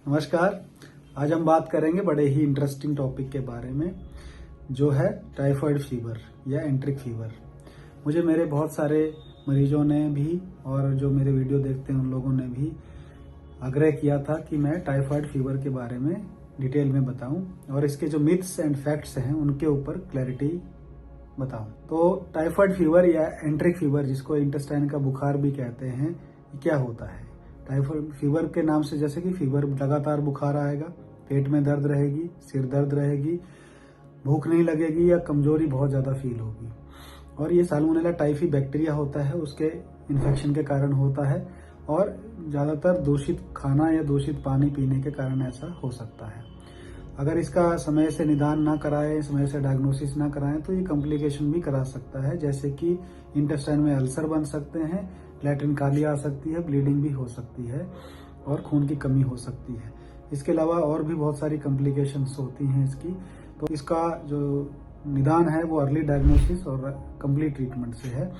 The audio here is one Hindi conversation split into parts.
नमस्कार। आज हम बात करेंगे बड़े ही इंटरेस्टिंग टॉपिक के बारे में, जो है टाइफाइड फीवर या एंट्रिक फीवर। मुझे मेरे बहुत सारे मरीजों ने भी और जो मेरे वीडियो देखते हैं उन लोगों ने भी आग्रह किया था कि मैं टाइफाइड फीवर के बारे में डिटेल में बताऊं और इसके जो मिथ्स एंड फैक्ट्स हैं उनके ऊपर क्लैरिटी बताऊं। तो टाइफाइड फीवर या एंट्रिक फीवर, जिसको इंटेस्टाइन का बुखार भी कहते हैं, ये क्या होता है? टाइफाइड फीवर के नाम से जैसे कि फीवर लगातार बुखार आएगा, पेट में दर्द रहेगी, सिर दर्द रहेगी, भूख नहीं लगेगी या कमजोरी बहुत ज्यादा फील होगी। और ये साल्मोनेला टाइफी बैक्टीरिया होता है, उसके इन्फेक्शन के कारण होता है और ज्यादातर दूषित खाना या दूषित पानी पीने के कारण ऐसा हो सकता है। अगर इसका समय से निदान ना कराएं, समय से डायग्नोसिस ना कराएं तो ये कॉम्प्लिकेशन भी करा सकता है, जैसे कि इंटेस्टाइन में अल्सर बन सकते हैं, लैट्रिन काली आ सकती है, ब्लीडिंग भी हो सकती है और खून की कमी हो सकती है। इसके अलावा और भी बहुत सारी कॉम्प्लिकेशंस होती हैं इसकी। तो इसका जो निदान है वो अर्ली डायग्नोसिस और कंप्लीट ट्रीटमेंट से है।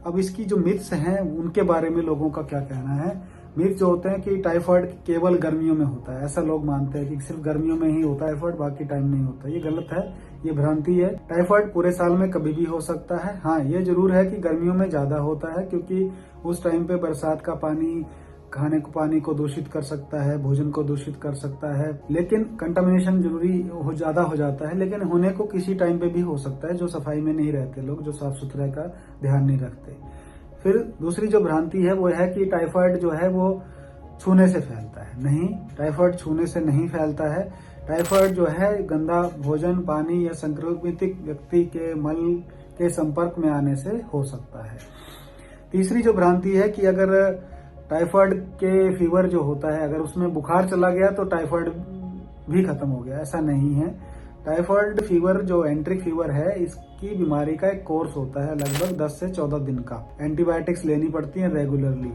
अब इसकी जो मिथ्स हैं उनके बारे में लोगों का क्या कहना है। मिथ जो होते हैं कि टाइफाइड केवल गर्मियों में होता है, ऐसा लोग मानते हैं कि सिर्फ गर्मियों में ही होता है टाइफाइड, बाकी टाइम नहीं होता। ये गलत है, ये भ्रांति है। टाइफाइड पूरे साल में कभी भी हो सकता है। हाँ, ये जरूर है कि गर्मियों में ज्यादा होता है, क्योंकि उस टाइम पे बरसात का पानी खाने को पानी को दूषित कर सकता है, भोजन को दूषित कर सकता है, लेकिन कंटामिनेशन जरूरी ज्यादा हो जाता है। लेकिन होने को किसी टाइम पे भी हो सकता है, जो सफाई में नहीं रहते लोग, जो साफ सुथरा का ध्यान नहीं रखते। फिर दूसरी जो भ्रांति है वो है कि टाइफाइड जो है वो छूने से फैलता है। नहीं, टाइफाइड छूने से नहीं फैलता है। टाइफाइड जो है गंदा भोजन, पानी या संक्रमित व्यक्ति के मल के संपर्क में आने से हो सकता है। तीसरी जो भ्रांति है कि अगर टाइफाइड के फीवर जो होता है, अगर उसमें बुखार चला गया तो टाइफाइड भी खत्म हो गया, ऐसा नहीं है। टाइफाइड फीवर जो एंट्रिक फीवर है, इसकी बीमारी का एक कोर्स होता है लगभग 10 से 14 दिन का। एंटीबायोटिक्स लेनी पड़ती है रेगुलरली।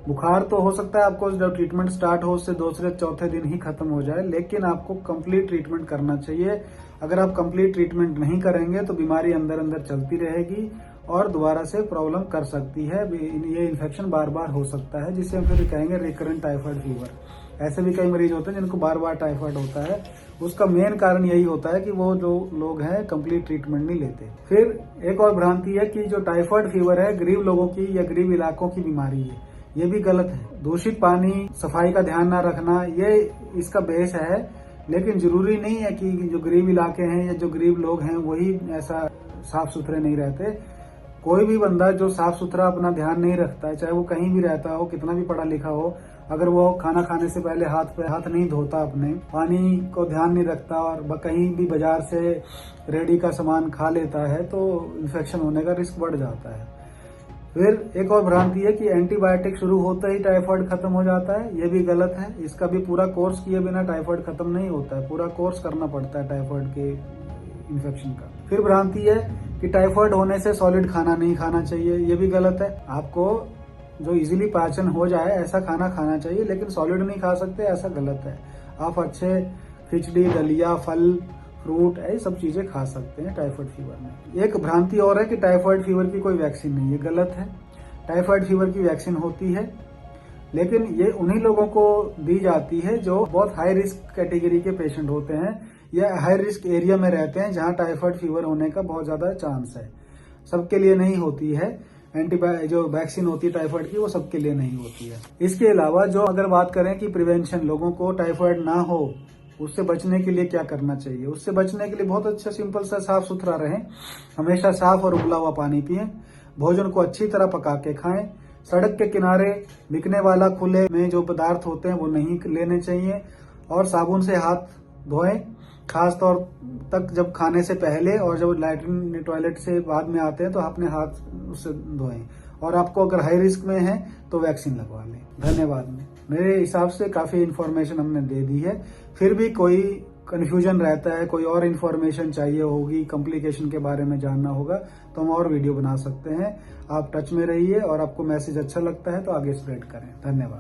बुखार तो हो सकता है आपको जब ट्रीटमेंट स्टार्ट हो उससे दूसरे चौथे दिन ही खत्म हो जाए, लेकिन आपको कंप्लीट ट्रीटमेंट करना चाहिए। अगर आप कंप्लीट ट्रीटमेंट नहीं करेंगे तो बीमारी अंदर अंदर चलती रहेगी और दोबारा से प्रॉब्लम कर सकती है। ये इन्फेक्शन बार बार हो सकता है, जिसे हम फिर कहेंगे रिकरेंट टाइफाइड फीवर। ऐसे भी कई मरीज होते हैं जिनको बार बार टाइफाइड होता है। उसका मेन कारण यही होता है कि वो जो लोग हैं कंप्लीट ट्रीटमेंट नहीं लेते। फिर एक और भ्रांति है कि जो टाइफाइड फीवर है गरीब लोगों की या गरीब इलाकों की बीमारी है। ये भी गलत है। दूषित पानी, सफाई का ध्यान न रखना, ये इसका बेस है। लेकिन जरूरी नहीं है कि जो गरीब इलाके हैं या जो गरीब लोग हैं वही ऐसा साफ सुथरे नहीं रहते। कोई भी बंदा जो साफ सुथरा अपना ध्यान नहीं रखता है, चाहे वो कहीं भी रहता हो, कितना भी पढ़ा लिखा हो, अगर वो खाना खाने से पहले हाथ नहीं धोता, अपने पानी को ध्यान नहीं रखता और कहीं भी बाजार से रेडी का सामान खा लेता है, तो इन्फेक्शन होने का रिस्क बढ़ जाता है। फिर एक और भ्रांति है कि एंटीबायोटिक शुरू होते ही टाइफाइड खत्म हो जाता है। ये भी गलत है। इसका भी पूरा कोर्स किए बिना टाइफाइड खत्म नहीं होता है, पूरा कोर्स करना पड़ता है टाइफाइड के इन्फेक्शन का। फिर भ्रांति है कि टाइफाइड होने से सॉलिड खाना नहीं खाना चाहिए। ये भी गलत है। आपको जो इजीली पाचन हो जाए ऐसा खाना खाना चाहिए, लेकिन सॉलिड नहीं खा सकते, ऐसा गलत है। आप अच्छे खिचड़ी, दलिया, फल, फ्रूट, ये सब चीजें खा सकते हैं टाइफाइड फीवर में। एक भ्रांति और है कि टाइफाइड फीवर की कोई वैक्सीन नहीं है। गलत है। टाइफाइड फीवर की वैक्सीन होती है, लेकिन ये उन्हीं लोगों को दी जाती है जो बहुत हाई रिस्क कैटेगरी के पेशेंट होते हैं या हाई रिस्क एरिया में रहते हैं, जहां टाइफाइड फीवर होने का बहुत ज्यादा चांस है। सबके लिए नहीं होती है। जो वैक्सीन होती है टाइफाइड की, वो सबके लिए नहीं होती है। इसके अलावा जो अगर बात करें कि प्रिवेंशन, लोगों को टाइफाइड ना हो उससे बचने के लिए क्या करना चाहिए। उससे बचने के लिए बहुत अच्छा सिंपल सा साफ सुथरा रहें, हमेशा साफ और उबला हुआ पानी पिएं, भोजन को अच्छी तरह पका के खाएं, सड़क के किनारे बिकने वाला खुले में जो पदार्थ होते हैं वो नहीं लेने चाहिए, और साबुन से हाथ धोएं, खास तौर तक जब खाने से पहले, और जब लैट्रिन टॉयलेट से बाद में आते हैं तो अपने हाथ उससे धोएं। और आपको अगर हाई रिस्क में है तो वैक्सीन लगवा लें। धन्यवाद। मेरे हिसाब से काफी इन्फॉर्मेशन हमने दे दी है। फिर भी कोई कंफ्यूजन रहता है, कोई और इन्फॉर्मेशन चाहिए होगी, कॉम्प्लिकेशन के बारे में जानना होगा, तो हम और वीडियो बना सकते हैं। आप टच में रहिए और आपको मैसेज अच्छा लगता है तो आगे स्प्रेड करें। धन्यवाद।